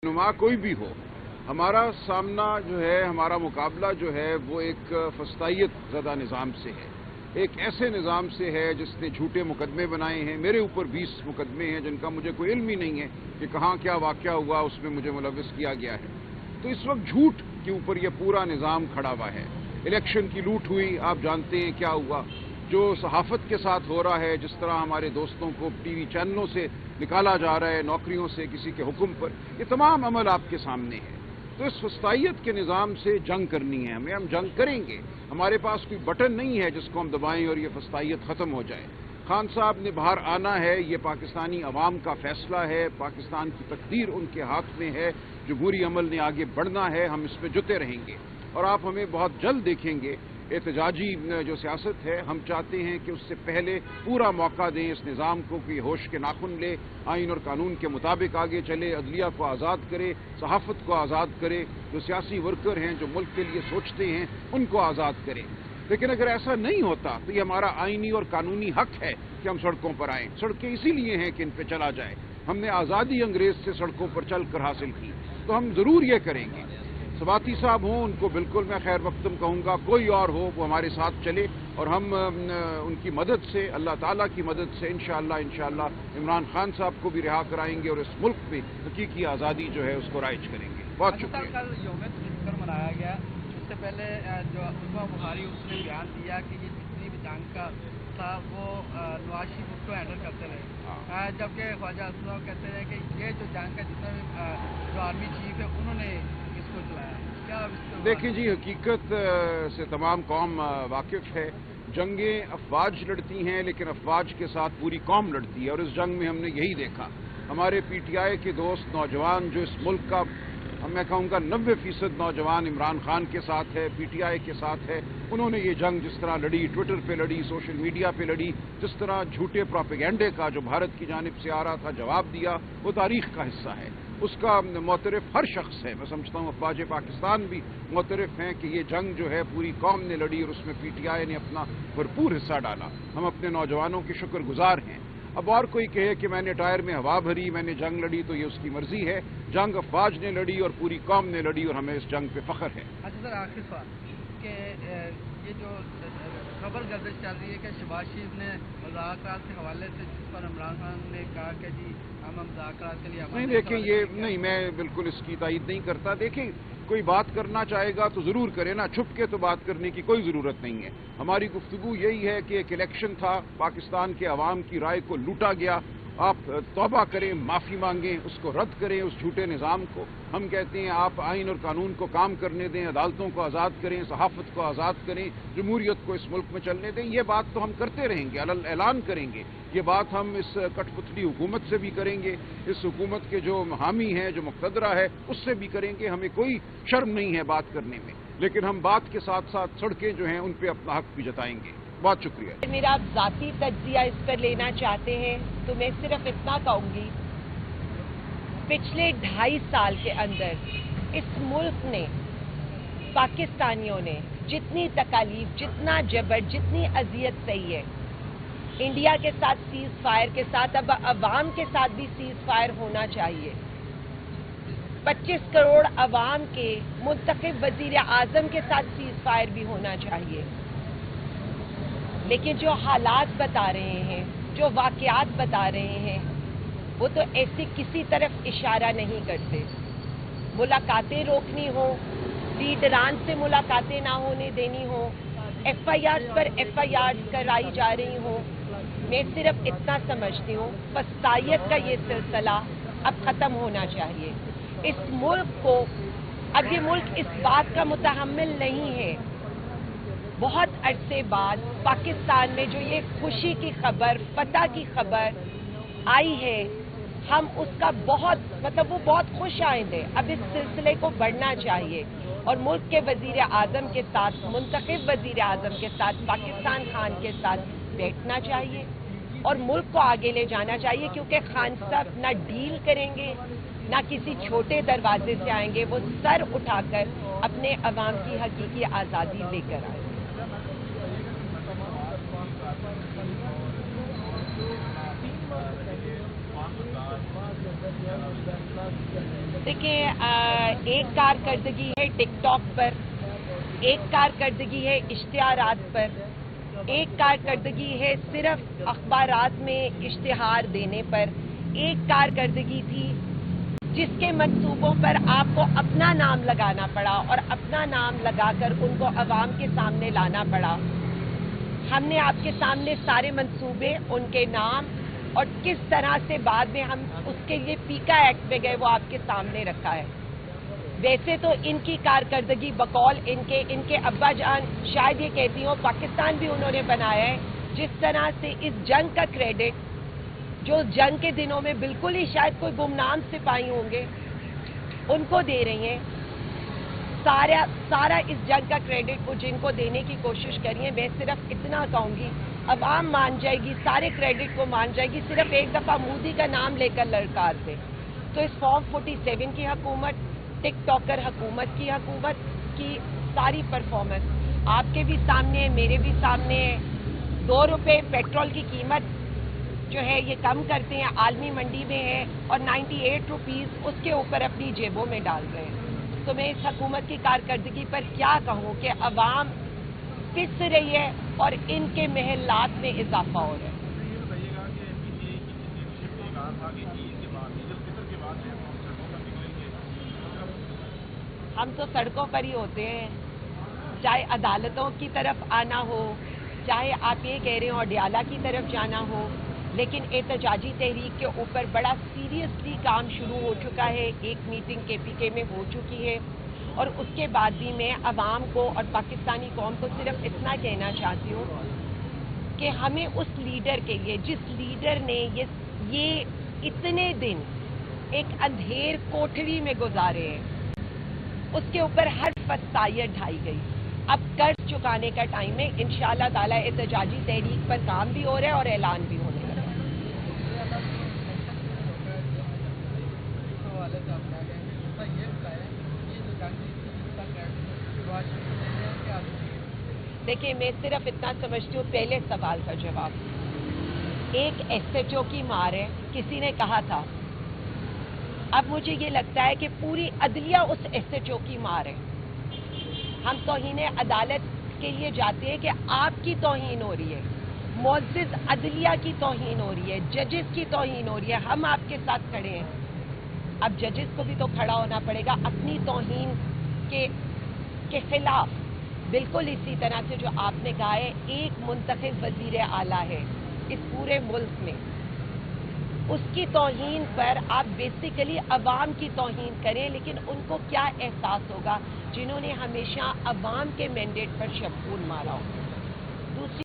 नुमा कोई भी हो, हमारा सामना जो है, हमारा मुकाबला जो है वो एक फस्तायत ज़दा निज़ाम से है। एक ऐसे निज़ाम से है जिसने झूठे मुकदमे बनाए हैं। मेरे ऊपर 20 मुकदमे हैं जिनका मुझे कोई इल्म ही नहीं है कि कहाँ क्या वाक़या हुआ, उसमें मुझे मुलव्वस किया गया है। तो इस वक्त झूठ के ऊपर यह पूरा निज़ाम खड़ा हुआ है। इलेक्शन की लूट हुई, आप जानते हैं क्या हुआ। जो सहाफ़त के साथ हो रहा है, जिस तरह हमारे दोस्तों को टीवी चैनलों से निकाला जा रहा है, नौकरियों से किसी के हुक्म पर, ये तमाम अमल आपके सामने है। तो इस फस्तायत के निज़ाम से जंग करनी है हमें, हम जंग करेंगे। हमारे पास कोई बटन नहीं है जिसको हम दबाएं और ये फस्तायत ख़त्म हो जाए। खान साहब ने बाहर आना है, ये पाकिस्तानी अवाम का फैसला है, पाकिस्तान की तकदीर उनके हाथ में है, जमहूरी अमल ने आगे बढ़ना है, हम इस पर जुटे रहेंगे। और आप हमें बहुत जल्द देखेंगे एहतजाजी जो सियासत है, हम चाहते हैं कि उससे पहले पूरा मौका दें इस निज़ाम को कि होश के नाखुन ले, आइन और कानून के मुताबिक आगे चले, अदलिया को आज़ाद करे, सहाफ़त को आज़ाद करे, जो सियासी वर्कर हैं, जो मुल्क के लिए सोचते हैं, उनको आज़ाद करे। लेकिन अगर ऐसा नहीं होता तो ये हमारा आइनी और कानूनी हक है कि हम सड़कों पर आएँ। सड़कें इसीलिए हैं कि इन पर चला जाए। हमने आज़ादी अंग्रेज़ से सड़कों पर चल कर हासिल की, तो हम ज़रूर ये करेंगे। सवाती साहब हों, उनको बिल्कुल मैं खैर मकदम कहूँगा, कोई और हो वो हमारे साथ चले और हम उनकी मदद से, अल्लाह ताला की मदद से इंशाअल्लाह इमरान खान साहब को भी रिहा कराएंगे और इस मुल्क में हकीकी आज़ादी जो है उसको राइज करेंगे। बहुत शुक्रिया। कल यौम तज़क्कुर मनाया गया। उससे पहले जो उस्मा बुखारी उसने बयान दिया कि ये जितनी भी जंग का था वो नवाज शरीफ उसको हैंडल करते रहे, जबकि ख्वाजा असलम कहते हैं कि ये जो जंग का जितना भी जो आर्मी चीफ है उन्होंने इसको चलाया। क्या देखिए जी, हकीकत से तमाम कौम वाकिफ है। जंगें अफवाज लड़ती हैं, लेकिन अफवाज के साथ पूरी कौम लड़ती है, और इस जंग में हमने यही देखा। हमारे पीटीआई के दोस्त नौजवान, जो इस मुल्क का मैं कहूँगा 90% नौजवान इमरान खान के साथ है, पीटीआई के साथ है, उन्होंने ये जंग जिस तरह लड़ी, ट्विटर पे लड़ी, सोशल मीडिया पे लड़ी, जिस तरह झूठे प्रोपेगेंडे का जो भारत की जानिब से आ रहा था जवाब दिया, वो तारीख का हिस्सा है। उसका मोतरफ हर शख्स है। मैं समझता हूँ अफवाज पाकिस्तान भी मोतरफ हैं कि ये जंग जो है पूरी कौम ने लड़ी और उसमें पीटीआई ने अपना भरपूर हिस्सा डाला। हम अपने नौजवानों के शुक्रगुजार हैं। अब और कोई कहे कि मैंने टायर में हवा भरी, मैंने जंग लड़ी, तो ये उसकी मर्जी है। जंग अफवाज ने लड़ी और पूरी कौम ने लड़ी, और हमें इस जंग पे फख्र है। अच्छा सर, आखिर सवाल कि ये जो खबर गर्दिश चल रही है कि शहबाज शरीफ ने मुज़ाकरात के हवाले से, जिस पर इमरान खान ने कहा कि जी हम मुज़ाकरात के लिए नहीं, देखें ये नहीं, मैं बिल्कुल इसकी तायद नहीं करता। देखें, कोई बात करना चाहेगा तो ज़रूर करे ना, छुप के तो बात करने की कोई ज़रूरत नहीं है। हमारी गुफ्तगू यही है कि एक इलेक्शन था, पाकिस्तान के अवाम की राय को लूटा गया। आप तौबा करें, माफ़ी मांगें, उसको रद्द करें, उस झूठे निज़ाम को। हम कहते हैं आप आइन और कानून को काम करने दें, अदालतों को आज़ाद करें, सहाफ़त को आज़ाद करें, जमहूरियत को इस मुल्क में चलने दें। ये बात तो हम करते रहेंगे, ऐलान करेंगे। ये बात हम इस कठपुतली हुकूमत से भी करेंगे, इस हुकूमत के जो हामी हैं, जो मुक़तदरा है, उससे भी करेंगे। हमें कोई शर्म नहीं है बात करने में, लेकिन हम बात के साथ साथ सड़कें जो हैं उन पर अपना हक भी जताएंगे। बहुत शुक्रिया। मेरा आप ज़ाती तज्जिया इस पर लेना चाहते हैं तो मैं सिर्फ इतना कहूँगी, पिछले 2.5 साल के अंदर इस मुल्क ने, पाकिस्तानियों ने जितनी तकालीफ, जितना जबर, जितनी अजियत सही है, इंडिया के साथ सीज फायर के साथ अब अवाम के साथ भी सीज फायर होना चाहिए। 25 करोड़ अवाम के मुंतखब वजीर आजम के साथ सीज फायर भी होना चाहिए। लेकिन जो हालात बता रहे हैं, जो वाकयात बता रहे हैं, वो तो ऐसे किसी तरफ इशारा नहीं करते। मुलाकातें रोकनी हो, लीडरान से मुलाकातें ना होने देनी हो, FIR पर FIR कराई जा रही हो, मैं सिर्फ इतना समझती हूँ, फस्तायत का ये सिलसिला अब खत्म होना चाहिए। इस मुल्क को, अब ये मुल्क इस बात का मुतहम्मिल नहीं है। बहुत अरसे बाद पाकिस्तान में जो ये खुशी की खबर, फतह की खबर आई है, हम उसका बहुत वो बहुत खुश आएंगे। अब इस सिलसिले को बढ़ना चाहिए और मुल्क के वजीर आजम के साथ, मुंतखब वजीर आजम के साथ, पाकिस्तान खान के साथ बैठना चाहिए और मुल्क को आगे ले जाना चाहिए, क्योंकि खान साहब ना डील करेंगे, ना किसी छोटे दरवाजे से आएंगे। वो सर उठाकर अपने अवाम की हकीकी आज़ादी लेकर आए। دیکھیں ایک کارکردگی ہے ٹک ٹاک پر، ایک کارکردگی ہے اشتہارات پر، ایک کارکردگی ہے صرف اخبارات میں اشتہار دینے پر، ایک کارکردگی تھی جس کے منصوبوں پر آپ کو اپنا نام لگانا پڑا اور اپنا نام لگا کر ان کو عوام کے سامنے لانا پڑا۔ ہم نے آپ کے سامنے سارے منصوبے، ان کے نام اور کس طرح سے بعد میں ہم اس کے لیے پیکا ایکٹ میں گئے وہ آپ کے سامنے رکھا ہے۔ ویسے تو ان کی کارکردگی بقول ان کے ابا جان شاید یہ کہتی ہوں پاکستان بھی انہوں نے بنایا ہے، جس طرح سے اس جنگ کا کریڈٹ جو جنگ کے دنوں میں بالکل ہی شاید کوئی گمنام سپاہی ہوں گے ان کو دے رہی ہیں، سارا اس جنگ کا کریڈٹ وہ جن کو دینے کی کوشش کری ہے۔ میں صرف اتنا کہوں گی عوام مان جائے گی، سارے کریڈٹ کو مان جائے گی، صرف ایک دفعہ مودی کا نام لے کر للکار دے تو اس فارم 47 کی حکومت، ٹک ٹاکر حکومت کی ساری پرفارمنس آپ کے بھی سامنے ہے، میرے بھی سامنے ہے۔ 2 روپے پیٹرول کی قیمت جو ہے یہ کم کرتے ہیں، عالمی منڈی میں ہے، اور 98 روپیز اس کے اوپر اپنی جیبوں میں ڈال رہے ہیں۔ تو میں اس حکومت کی کارکردگی پر کیا کہوں کہ عوام پس رہی ہے اور ان کے محلات میں اضافہ ہو رہا ہے۔ ہم تو سڑکوں پر ہی ہوتے ہیں، چاہے عدالتوں کی طرف آنا ہو، چاہے آپ یہ کہہ رہے ہو اڈیالہ کی طرف جانا ہو، لیکن احتجاجی تحریک کے اوپر بڑا سیریسلی کام شروع ہو چکا ہے۔ ایک میٹنگ KPK میں ہو چکی ہے اور اس کے بعد بھی میں عوام کو اور پاکستانی قوم کو صرف اتنا کہنا چاہتی ہوں کہ ہمیں اس لیڈر کے لیے جس لیڈر نے یہ اتنے دن ایک اندھیر کوٹھری میں گزارے ہیں، اس کے اوپر ہر فسائر ڈھائی گئی۔ اب قرض چکانے کا ٹائم ہے، انشاءاللہ تعالی احتجاجی تحریک پر کام بھی ہو رہا ہے اور اعلان بھی ہونے لگا ہے۔ دیکھیں میں صرف اتنا سمجھتی ہوں، پہلے سوال کا جواب، ایک SHO کی مار ہے، کسی نے کہا تھا، اب مجھے یہ لگتا ہے کہ پوری عدلیہ اس SHO کی مار ہے۔ ہم توہین عدالت کے لیے جاتے ہیں کہ آپ کی توہین ہو رہی ہے، معزز عدلیہ کی توہین ہو رہی ہے، ججز کی توہین ہو رہی ہے، ہم آپ کے ساتھ کھڑے ہیں۔ اب ججز کو بھی تو کھڑا ہونا پڑے گا اپنی توہین کے خلاف، بالکل اسی طرح سے جو آپ نے کہا ہے ایک منتخب وزیر اعلیٰ ہے اس پورے ملک میں، اس کی توہین پر آپ بیسیکلی عوام کی توہین کریں، لیکن ان کو کیا احساس ہوگا جنہوں نے ہمیشہ عوام کے مینڈیٹ پر شبخون مارا ہو۔ دوسری